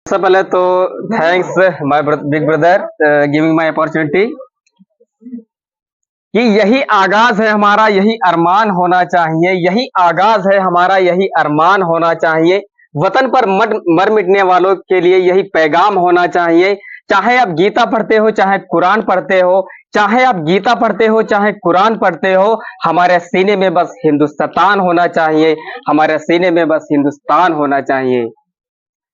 सबसे पहले तो thanks my big brother giving my opportunity कि यही आगाज है हमारा, यही अरमान होना चाहिए। यही आगाज है हमारा, यही अरमान होना चाहिए। वतन पर मर मिटने वालों के लिए यही पैगाम होना चाहिए। चाहे आप गीता पढ़ते हो, चाहे कुरान पढ़ते हो, चाहे आप गीता पढ़ते हो, चाहे कुरान पढ़ते हो, हमारे सीने में बस हिंदुस्तान होना चाहिए। हमारे सीने में बस हिंदुस्तान होना चाहिए।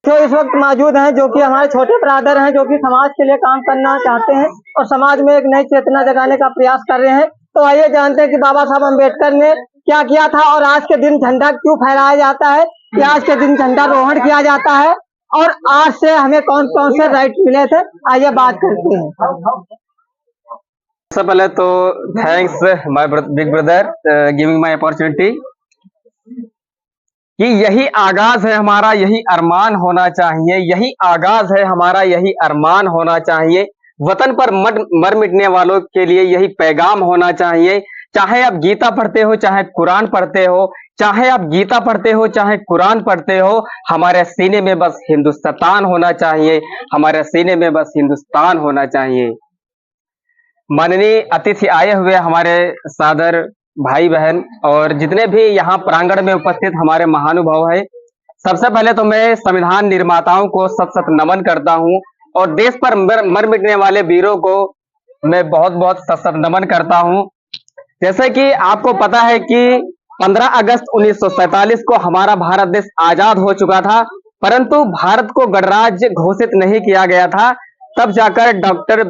जो इस वक्त मौजूद हैं, जो कि हमारे छोटे ब्रदर हैं, जो कि समाज के लिए काम करना चाहते हैं और समाज में एक नई चेतना जगाने का प्रयास कर रहे हैं। तो आइए जानते हैं कि बाबा साहब अम्बेडकर ने क्या किया था और आज के दिन झंडा क्यों फहराया जाता है, कि आज के दिन झंडा रोहण किया जाता है और आज से हमें कौन कौन से राइट मिले थे। आइए बात करते हैं। सबसे पहले तो thanks my big brother giving my opportunity कि यही आगाज है हमारा, यही अरमान होना चाहिए। यही आगाज है हमारा, यही अरमान होना चाहिए। वतन पर मर मिटने वालों के लिए यही पैगाम होना चाहिए। चाहे आप गीता पढ़ते हो, चाहे कुरान पढ़ते हो, चाहे आप गीता पढ़ते हो, चाहे कुरान पढ़ते हो, हमारे सीने में बस हिंदुस्तान होना चाहिए। हमारे सीने में बस हिंदुस्तान होना चाहिए। माननीय अतिथि आए हुए हमारे सादर भाई बहन और जितने भी यहाँ प्रांगण में उपस्थित हमारे महानुभाव हैं, सबसे पहले तो मैं संविधान निर्माताओं को सत सत नमन करता हूँ और देश पर मर मिटने वाले वीरों को मैं बहुत बहुत सत सत नमन करता हूँ। जैसे कि आपको पता है कि 15 अगस्त 1947 को हमारा भारत देश आजाद हो चुका था, परंतु भारत को गणराज्य घोषित नहीं किया गया था। तब जाकर डॉक्टर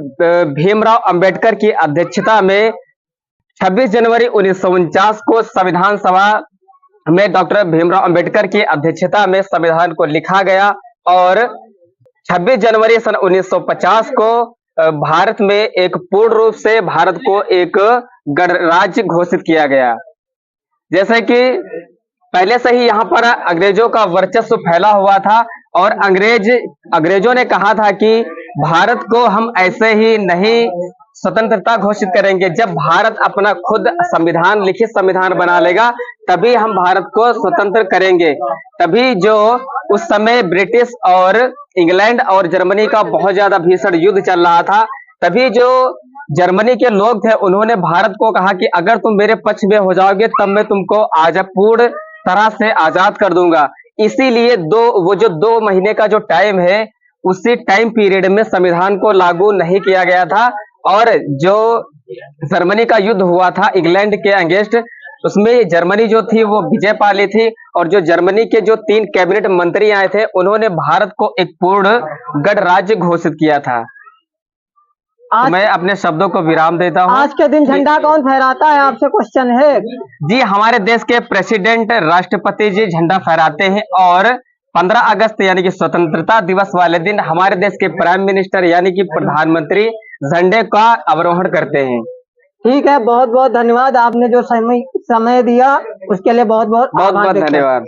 भीमराव अंबेडकर की अध्यक्षता में 26 जनवरी 1949 को संविधान सभा में डॉक्टर भीमराव अंबेडकर की अध्यक्षता में संविधान को लिखा गया और 26 जनवरी सन 1950 को भारत में एक पूर्ण रूप से भारत को एक गणराज्य घोषित किया गया। जैसे कि पहले से ही यहाँ पर अंग्रेजों का वर्चस्व फैला हुआ था और अंग्रेजों ने कहा था कि भारत को हम ऐसे ही नहीं स्वतंत्रता घोषित करेंगे, जब भारत अपना खुद संविधान लिखित संविधान बना लेगा तभी हम भारत को स्वतंत्र करेंगे। तभी जो उस समय ब्रिटिश और इंग्लैंड और जर्मनी का बहुत ज्यादा भीषण युद्ध चल रहा था, तभी जो जर्मनी के लोग थे उन्होंने भारत को कहा कि अगर तुम मेरे पक्ष में हो जाओगे तब मैं तुमको पूर्ण तरह से आजाद कर दूंगा। इसीलिए वो जो 2 महीने का जो टाइम है, उसी टाइम पीरियड में संविधान को लागू नहीं किया गया था और जो जर्मनी का युद्ध हुआ था इंग्लैंड के अगेंस्ट, उसमें जर्मनी जो थी वो विजय पा ली थी और जो जर्मनी के जो 3 कैबिनेट मंत्री आए थे उन्होंने भारत को एक पूर्ण गणराज्य घोषित किया था। तो मैं अपने शब्दों को विराम देता हूँ। आज के दिन झंडा कौन फहराता है, आपसे क्वेश्चन है जी। हमारे देश के प्रेसिडेंट राष्ट्रपति जी झंडा फहराते हैं और 15 अगस्त यानी कि स्वतंत्रता दिवस वाले दिन हमारे देश के प्राइम मिनिस्टर यानी कि प्रधानमंत्री झंडे का अवरोहण करते हैं। ठीक है, बहुत बहुत धन्यवाद। आपने जो समय दिया उसके लिए बहुत बहुत धन्यवाद।